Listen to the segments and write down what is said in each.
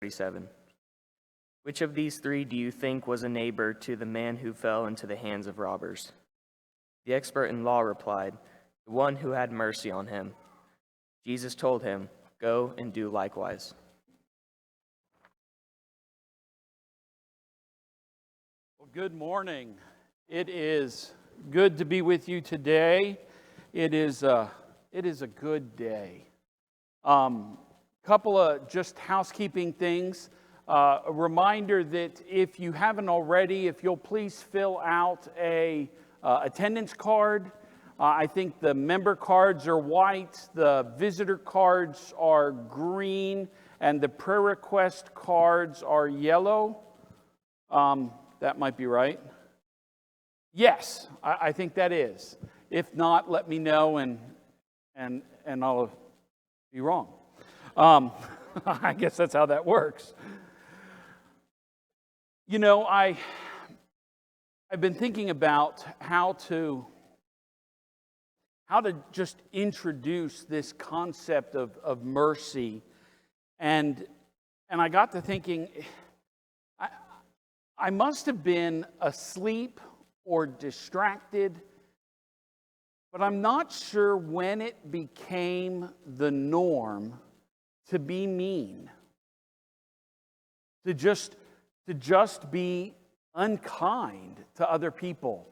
37. Which of these three do you think was a neighbor to the man who fell into the hands of robbers? The expert in law replied, the one who had mercy on him. Jesus told him, go and do likewise. Well, good morning. It is good to be with you today. It is a good day. Couple of just housekeeping things. A reminder that if you haven't already, if you'll please fill out a attendance card. I think the member cards are white, the visitor cards are green, and the prayer request cards are yellow. That might be right. Yes, I think that is. If not, let me know and I'll be wrong. I guess that's how that works. You know, I've been thinking about how to just introduce this concept of mercy, and I got to thinking, I must have been asleep or distracted, but I'm not sure when it became the norm to be mean, to just be unkind to other people.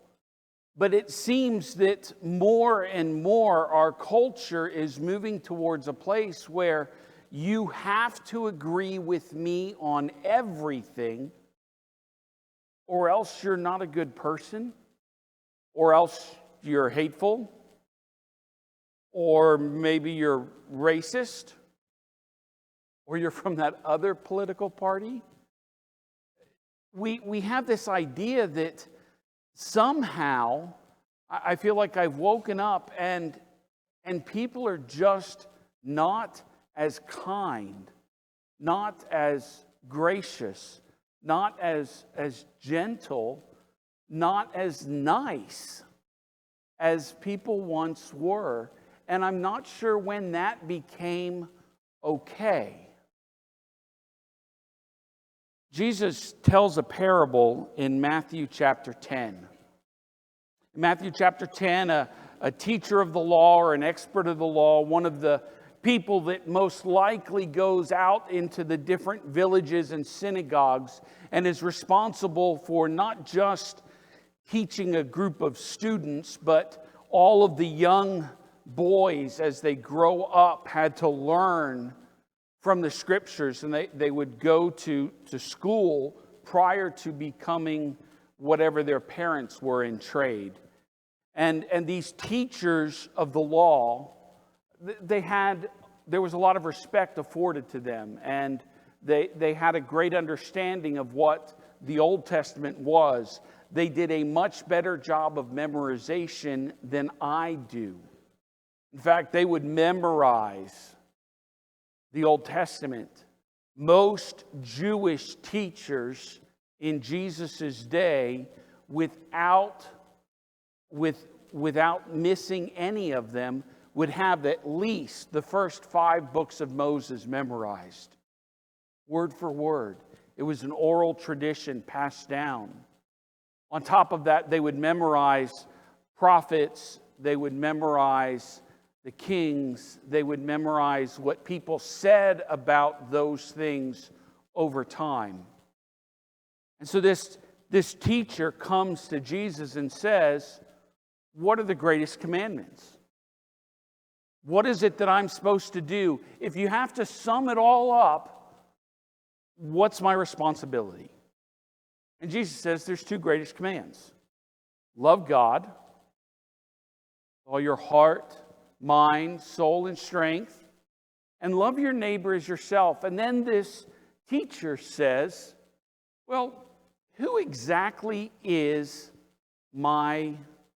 But it seems that more and more our culture is moving towards a place where you have to agree with me on everything, or else you're not a good person, or else you're hateful, or maybe you're racist, or you're from that other political party. We have this idea that somehow, I feel like I've woken up and people are just not as kind, not as gracious, not as gentle, not as nice as people once were. And I'm not sure when that became okay. Jesus tells a parable in Matthew chapter 10. In Matthew chapter 10, a teacher of the law or an expert of the law, one of the people that most likely goes out into the different villages and synagogues and is responsible for not just teaching a group of students, but all of the young boys as they grow up had to learn from the scriptures, and they would go to school prior to becoming whatever their parents were in trade. And these teachers of the law, there was a lot of respect afforded to them, and they had a great understanding of what the Old Testament was. They did a much better job of memorization than I do. In fact, they would memorize the Old Testament. Most Jewish teachers in Jesus' day, without missing any of them, would have at least the first 5 books of Moses memorized, word for word. It was an oral tradition passed down. On top of that, they would memorize prophets, they would memorize the kings, they would memorize what people said about those things over time. And so this teacher comes to Jesus and says, what are the greatest commandments? What is it that I'm supposed to do? If you have to sum it all up, what's my responsibility? And Jesus says there's 2 greatest commands. Love God with all your heart, mind, soul, and strength, and love your neighbor as yourself. And then this teacher says, well, who exactly is my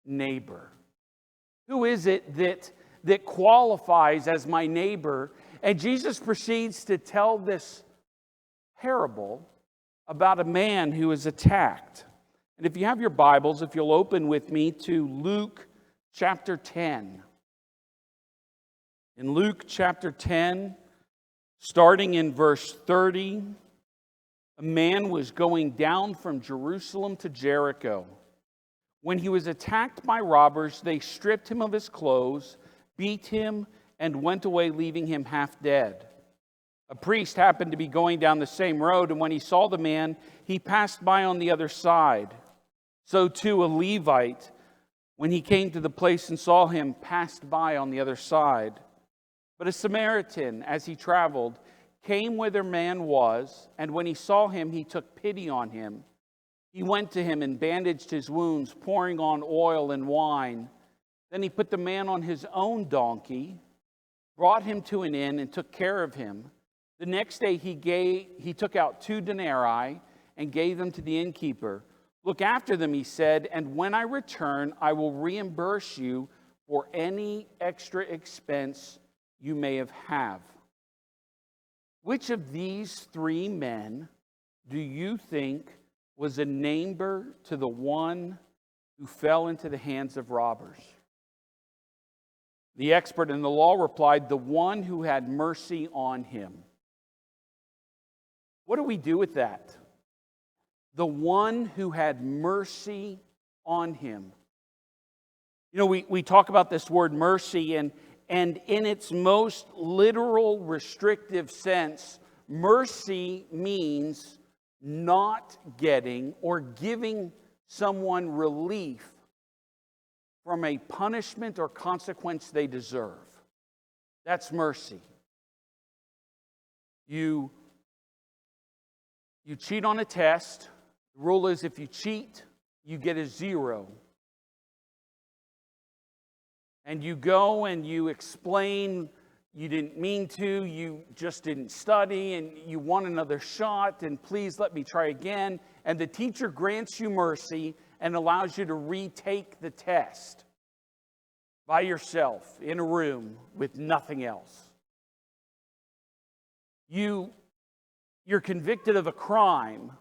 neighbor? Who is it that qualifies as my neighbor? And Jesus proceeds to tell this parable about a man who is attacked. And if you have your Bibles, if you'll open with me to Luke chapter 10. In Luke chapter 10, Starting in verse 30, a man was going down from Jerusalem to Jericho. When he was attacked by robbers, they stripped him of his clothes, beat him, and went away, leaving him half dead. A priest happened to be going down the same road, and when he saw the man, he passed by on the other side. So too a Levite, when he came to the place and saw him, passed by on the other side. But a Samaritan, as he traveled, came where the man was, and when he saw him, he took pity on him. He went to him and bandaged his wounds, pouring on oil and wine. Then he put the man on his own donkey, brought him to an inn, and took care of him. The next day he took out 2 denarii and gave them to the innkeeper. Look after them, he said, and when I return, I will reimburse you for any extra expense you may have. Which of these 3 men do you think was a neighbor to the one who fell into the hands of robbers? The expert in the law replied, the one who had mercy on him. What do we do with that? The one who had mercy on him. You know, we talk about this word mercy, and in its most literal, restrictive sense, mercy means not getting or giving someone relief from a punishment or consequence they deserve. That's mercy. You cheat on a test. The rule is if you cheat, you get a 0. And you go and you explain you didn't mean to, you just didn't study, and you want another shot, and please let me try again. And the teacher grants you mercy and allows you to retake the test by yourself in a room with nothing else. You're convicted of a crime,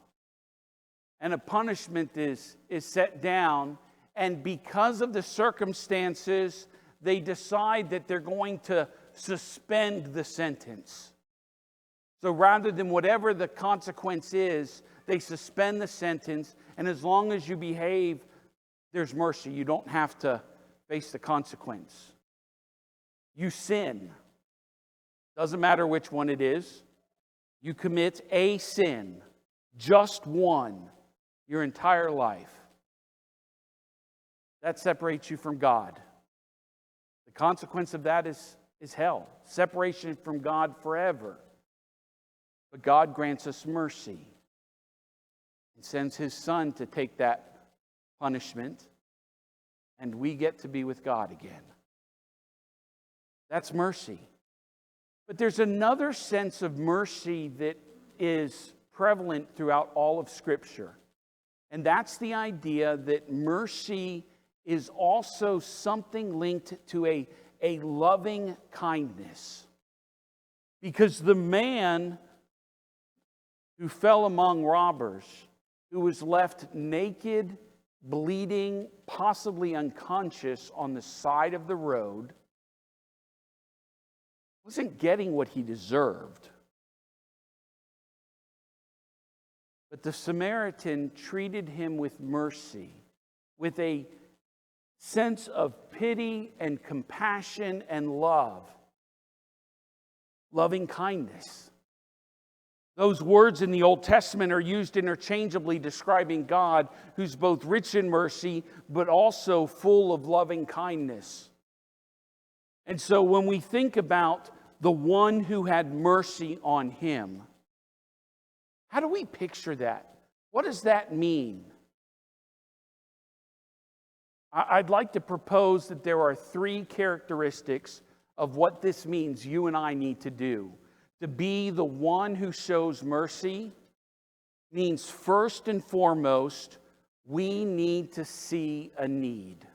and a punishment is set down, and because of the circumstances, they decide that they're going to suspend the sentence. So rather than whatever the consequence is, they suspend the sentence, and as long as you behave, there's mercy. You don't have to face the consequence. You sin. Doesn't matter which one it is. You commit a sin, just one, your entire life. That separates you from God. The consequence of that is hell, separation from God forever. But God grants us mercy and sends His Son to take that punishment, and we get to be with God again. That's mercy. But there's another sense of mercy that is prevalent throughout all of Scripture, and that's the idea that mercy is also something linked to a loving kindness. Because the man who fell among robbers, who was left naked, bleeding, possibly unconscious on the side of the road, wasn't getting what he deserved. But the Samaritan treated him with mercy, with a sense of pity and compassion and love. Loving kindness. Those words in the Old Testament are used interchangeably describing God, who's both rich in mercy, but also full of loving kindness. And so when we think about the one who had mercy on him, how do we picture that? What does that mean? I'd like to propose that there are 3 characteristics of what this means you and I need to do. To be the one who shows mercy means first and foremost, we need to see a need.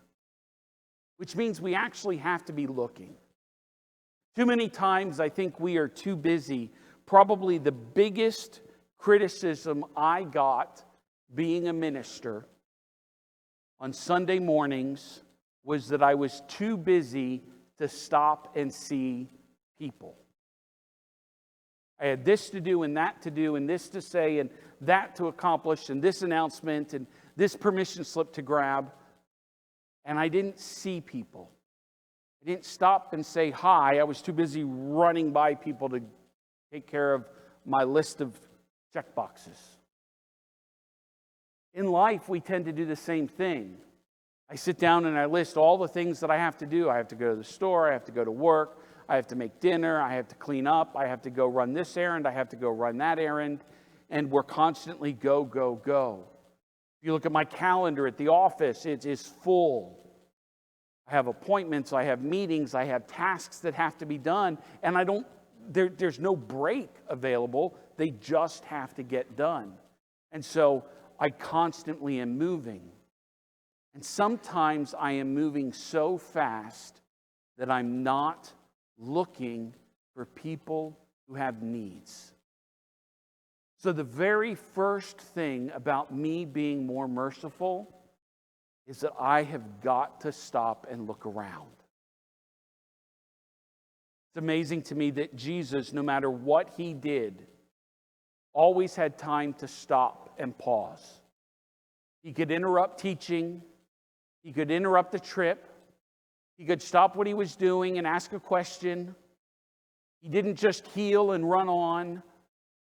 Which means we actually have to be looking. Too many times I think we are too busy. Probably the biggest criticism I got being a minister on Sunday mornings was that I was too busy to stop and see people. I had this to do and that to do and this to say and that to accomplish and this announcement and this permission slip to grab. And I didn't see people. I didn't stop and say hi. I was too busy running by people to take care of my list of check boxes. In life, we tend to do the same thing. I sit down and I list all the things that I have to do. I have to go to the store. I have to go to work. I have to make dinner. I have to clean up. I have to go run this errand. I have to go run that errand. And we're constantly go, go, go. If you look at my calendar at the office, it is full. I have appointments. I have meetings. I have tasks that have to be done. And there's no break available. They just have to get done. And so I constantly am moving. And sometimes I am moving so fast that I'm not looking for people who have needs. So the very first thing about me being more merciful is that I have got to stop and look around. It's amazing to me that Jesus, no matter what he did, always had time to stop and pause. He could interrupt teaching. He could interrupt the trip. He could stop what he was doing and ask a question. He didn't just heal and run on,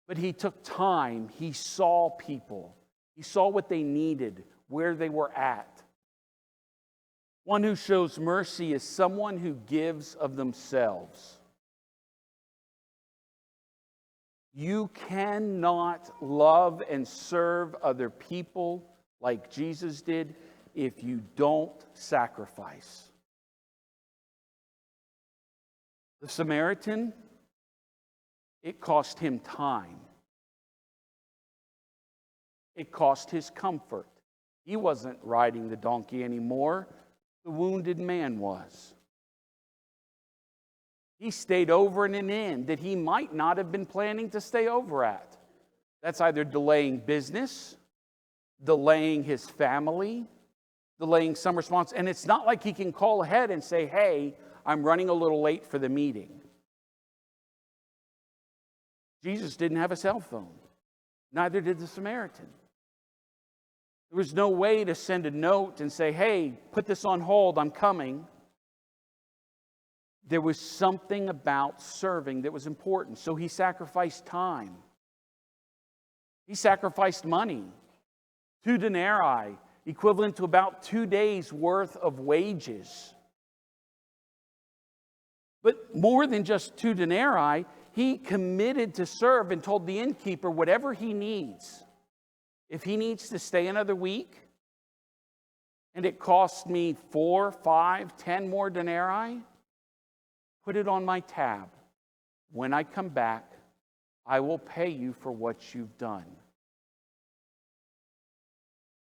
but he took time. He saw people. He saw what they needed, where they were at. One who shows mercy is someone who gives of themselves. You cannot love and serve other people like Jesus did if you don't sacrifice. The Samaritan, it cost him time. It cost his comfort. He wasn't riding the donkey anymore. The wounded man was. He stayed over in an inn that he might not have been planning to stay over at. That's either delaying business, delaying his family, delaying some response. And it's not like he can call ahead and say, hey, I'm running a little late for the meeting. Jesus didn't have a cell phone. Neither did the Samaritan. There was no way to send a note and say, hey, put this on hold, I'm coming. There was something about serving that was important. So he sacrificed time. He sacrificed money. 2 denarii, equivalent to about 2 days' worth of wages. But more than just 2 denarii, he committed to serve and told the innkeeper whatever he needs. If he needs to stay another week, and it costs me 4, 5, 10 more denarii, put it on my tab. When I come back, I will pay you for what you've done.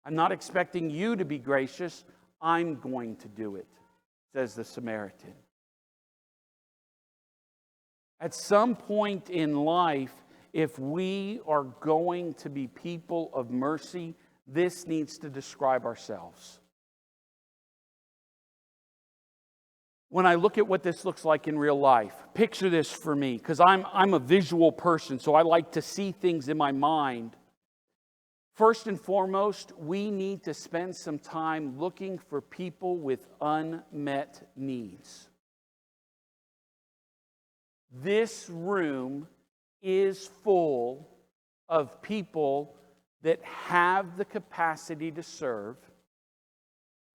I'm not expecting you to be gracious. I'm going to do it, says the Samaritan. At some point in life, if we are going to be people of mercy, this needs to describe ourselves. When I look at what this looks like in real life, picture this for me, because I'm a visual person, so I like to see things in my mind. First and foremost, we need to spend some time looking for people with unmet needs. This room is full of people that have the capacity to serve,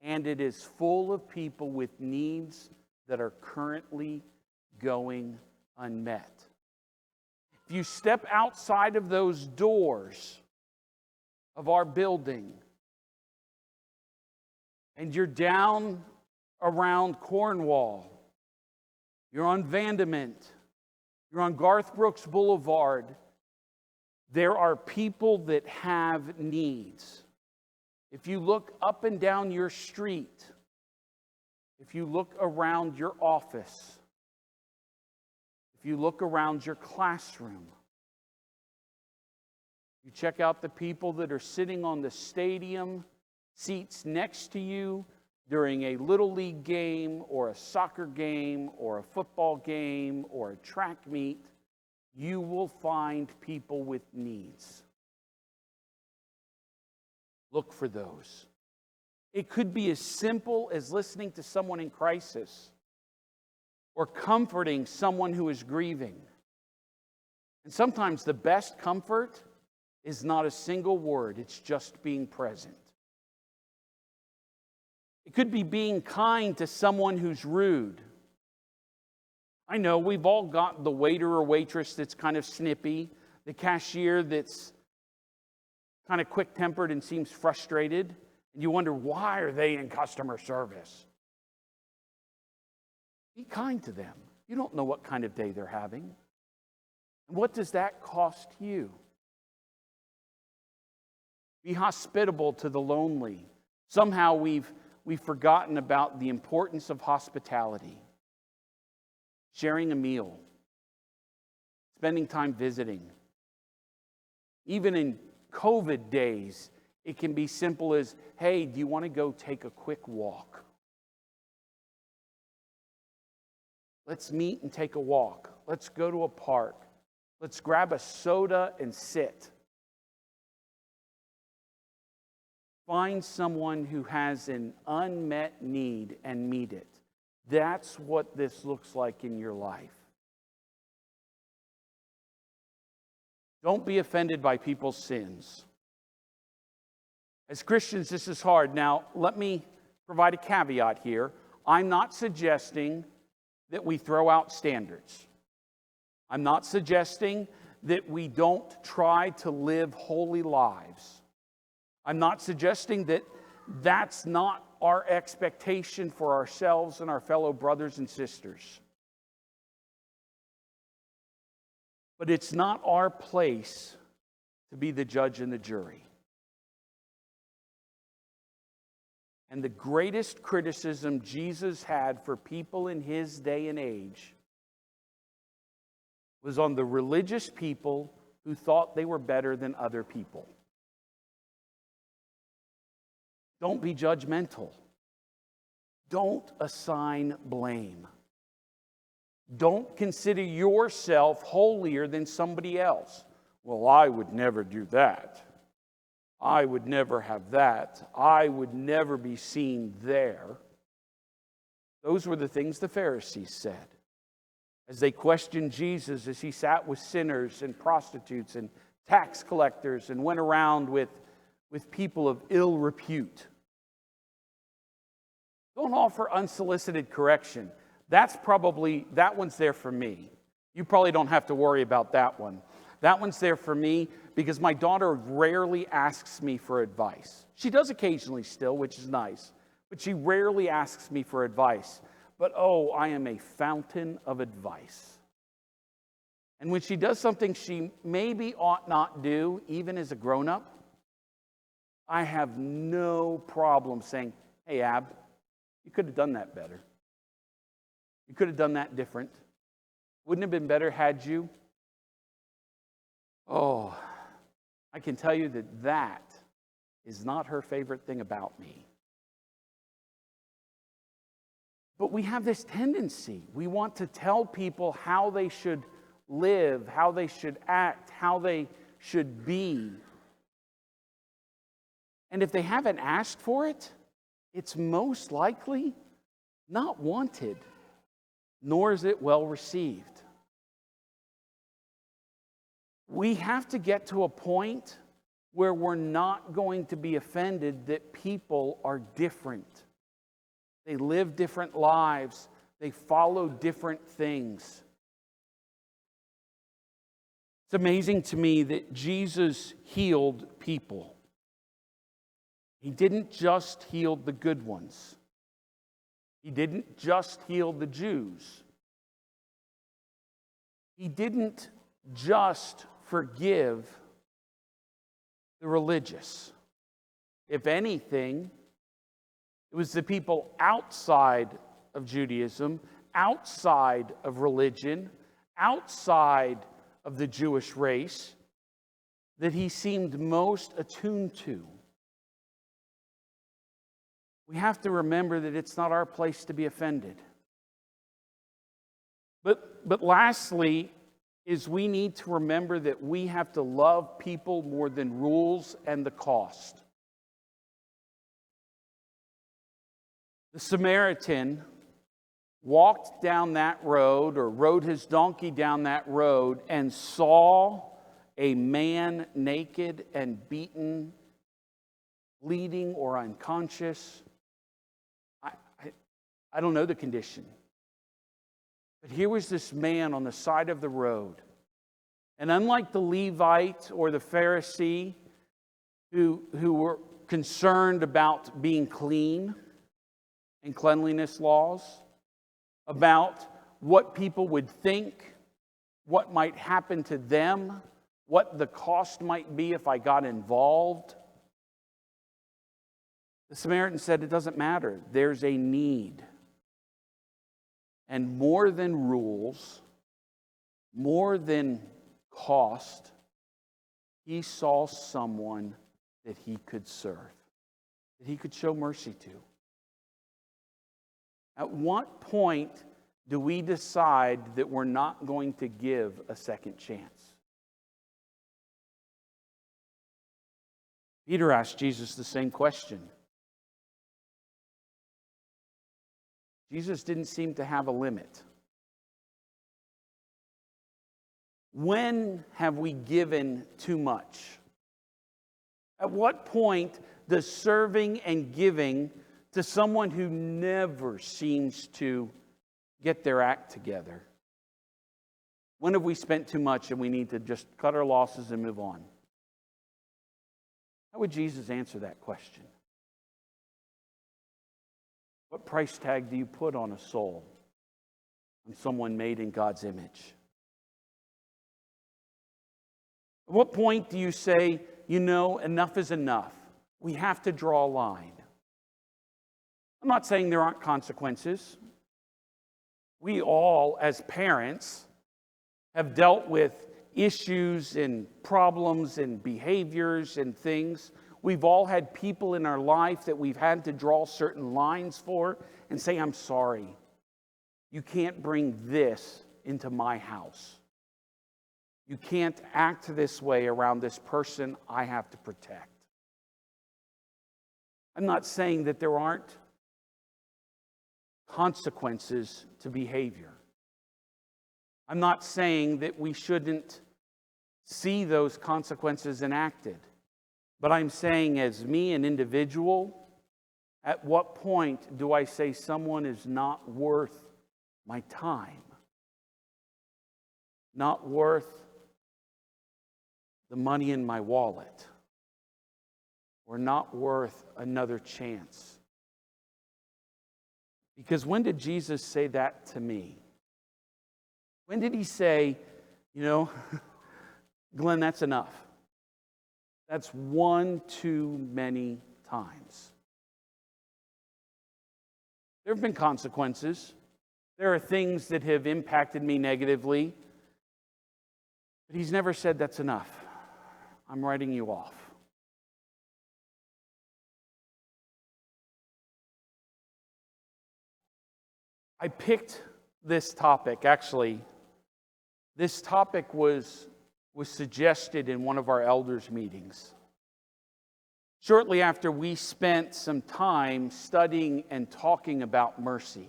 and it is full of people with needs that are currently going unmet. If you step outside of those doors of our building and you're down around Cornwall, you're on Vandament, you're on Garth Brooks Boulevard, there are people that have needs. If you look up and down your street, if you look around your office, if you look around your classroom, you check out the people that are sitting on the stadium seats next to you during a little league game or a soccer game or a football game or a track meet, you will find people with needs. Look for those. It could be as simple as listening to someone in crisis or comforting someone who is grieving. And sometimes the best comfort is not a single word, it's just being present. It could be being kind to someone who's rude. I know we've all got the waiter or waitress that's kind of snippy, the cashier that's kind of quick-tempered and seems frustrated, and you wonder, why are they in customer service? Be kind to them. You don't know what kind of day they're having. And what does that cost you? Be hospitable to the lonely. Somehow we've forgotten about the importance of hospitality. Sharing a meal. Spending time visiting. Even in COVID days, it can be simple as, hey, do you want to go take a quick walk? Let's meet and take a walk. Let's go to a park. Let's grab a soda and sit. Find someone who has an unmet need and meet it. That's what this looks like in your life. Don't be offended by people's sins. As Christians, this is hard. Now, let me provide a caveat here. I'm not suggesting that we throw out standards. I'm not suggesting that we don't try to live holy lives. I'm not suggesting that that's not our expectation for ourselves and our fellow brothers and sisters. But it's not our place to be the judge and the jury. And the greatest criticism Jesus had for people in his day and age was on the religious people who thought they were better than other people. Don't be judgmental. Don't assign blame. Don't consider yourself holier than somebody else. Well, I would never do that. I would never have that. I would never be seen there. Those were the things the Pharisees said as they questioned Jesus as he sat with sinners and prostitutes and tax collectors and went around with people of ill repute. Don't offer unsolicited correction. That one's there for me. You probably don't have to worry about that one. That one's there for me because my daughter rarely asks me for advice. She does occasionally still, which is nice, but she rarely asks me for advice. But oh, I am a fountain of advice. And when she does something she maybe ought not do, even as a grown-up, I have no problem saying, hey, Ab, you could have done that better. You could have done that different. Wouldn't it have been better had you? Oh, I can tell you that is not her favorite thing about me. But we have this tendency. We want to tell people how they should live, how they should act, how they should be. And if they haven't asked for it, it's most likely not wanted, nor is it well received. We have to get to a point where we're not going to be offended that people are different. They live different lives. They follow different things. It's amazing to me that Jesus healed people. He didn't just heal the good ones. He didn't just heal the Jews. He didn't just forgive the religious. If anything, it was the people outside of Judaism, outside of religion, outside of the Jewish race that he seemed most attuned to. We have to remember that it's not our place to be offended. But lastly, is we need to remember that we have to love people more than rules and the cost. The Samaritan walked down that road, or rode his donkey down that road, and saw a man naked and beaten, bleeding or unconscious. I don't know the condition. But here was this man on the side of the road. And unlike the Levite or the Pharisee, who were concerned about being clean and cleanliness laws, about what people would think, what might happen to them, what the cost might be if I got involved, the Samaritan said, it doesn't matter. There's a need. And more than rules, more than cost, he saw someone that he could serve, that he could show mercy to. At what point do we decide that we're not going to give a second chance? Peter asked Jesus the same question. Jesus didn't seem to have a limit. When have we given too much? At what point does serving and giving to someone who never seems to get their act together, when have we spent too much and we need to just cut our losses and move on? How would Jesus answer that question? What price tag do you put on a soul, on someone made in God's image? At what point do you say, enough is enough? We have to draw a line. I'm not saying there aren't consequences. We all, as parents, have dealt with issues and problems and behaviors and things. We've all had people in our life that we've had to draw certain lines for and say, I'm sorry. You can't bring this into my house. You can't act this way around this person I have to protect. I'm not saying that there aren't consequences to behavior. I'm not saying that we shouldn't see those consequences enacted. But I'm saying, as me, an individual, at what point do I say someone is not worth my time? Not worth the money in my wallet? Or not worth another chance? Because when did Jesus say that to me? When did he say, Glenn, that's enough? That's one too many times. There have been consequences. There are things that have impacted me negatively. But he's never said that's enough. I'm writing you off. I picked this topic, actually. This topic was suggested in one of our elders' meetings. Shortly after we spent some time studying and talking about mercy.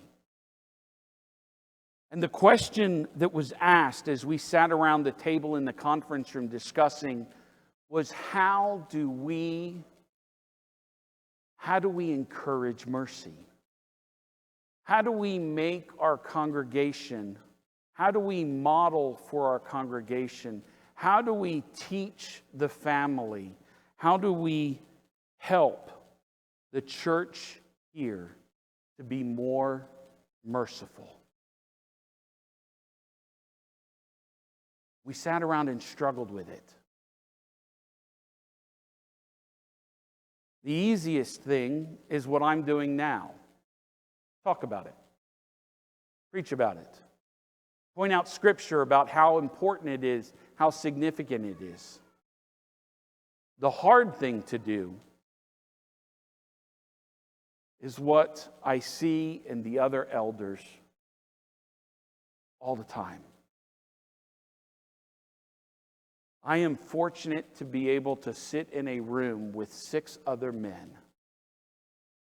And the question that was asked as we sat around the table in the conference room discussing was, how do we encourage mercy? How do we make our congregation, how do we model for our congregation? How do we teach the family? How do we help the church here to be more merciful? We sat around and struggled with it. The easiest thing is what I'm doing now. Talk about it. Preach about it. Point out scripture about how important it is, how significant it is. The hard thing to do is what I see in the other elders all the time. I am fortunate to be able to sit in a room with 6 other men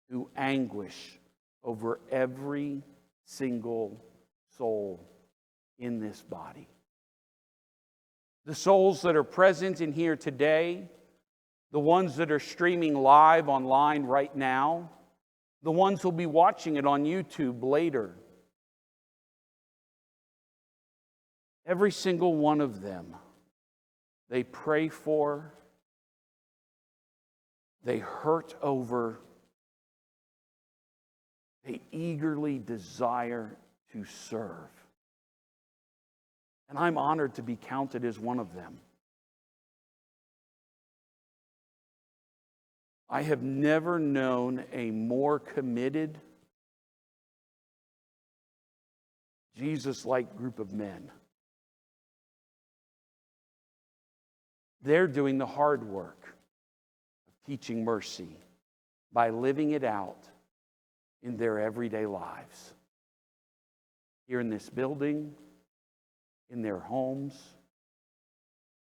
who anguish over every single soul in this body. The souls that are present in here today, the ones that are streaming live online right now, the ones who'll be watching it on YouTube later. Every single one of them, they pray for, they hurt over, they eagerly desire to serve. And I'm honored to be counted as one of them. I have never known a more committed, Jesus-like group of men. They're doing the hard work of teaching mercy by living it out in their everyday lives. Here in this building, in their homes,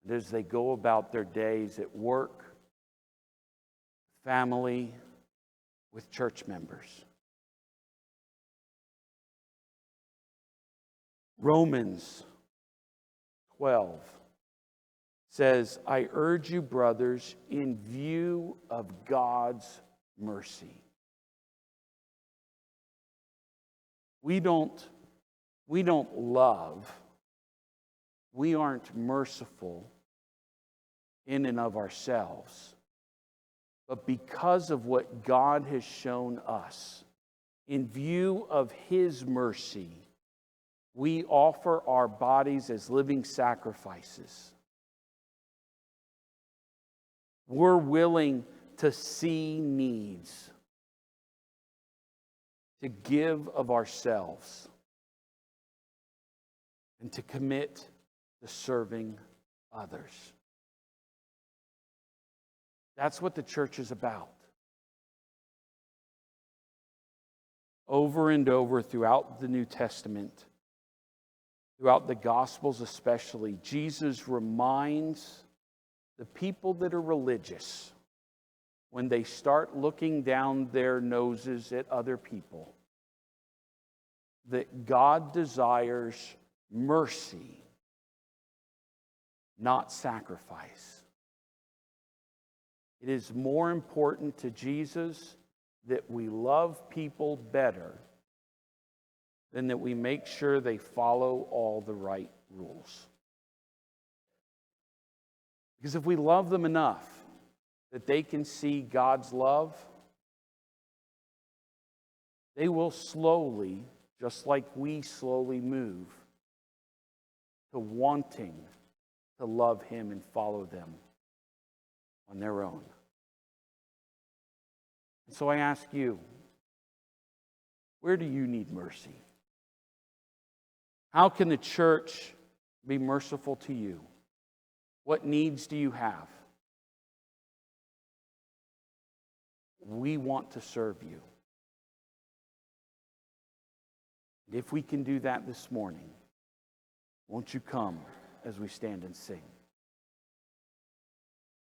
and as they go about their days at work, family, with church members. Romans 12 says, I urge you, brothers, in view of God's mercy. We don't love, we aren't merciful in and of ourselves. But because of what God has shown us, in view of His mercy, we offer our bodies as living sacrifices. We're willing to see needs, to give of ourselves, and to commit to serving others. That's what the church is about. Over and over throughout the New Testament, throughout the Gospels especially, Jesus reminds the people that are religious, when they start looking down their noses at other people, that God desires mercy, not sacrifice. It is more important to Jesus that we love people better than that we make sure they follow all the right rules. Because if we love them enough that they can see God's love, they will slowly, just like we slowly move, to wanting to love Him and follow them on their own. And so I ask you, where do you need mercy? How can the church be merciful to you? What needs do you have? We want to serve you. And if we can do that this morning, won't you come as we stand and sing?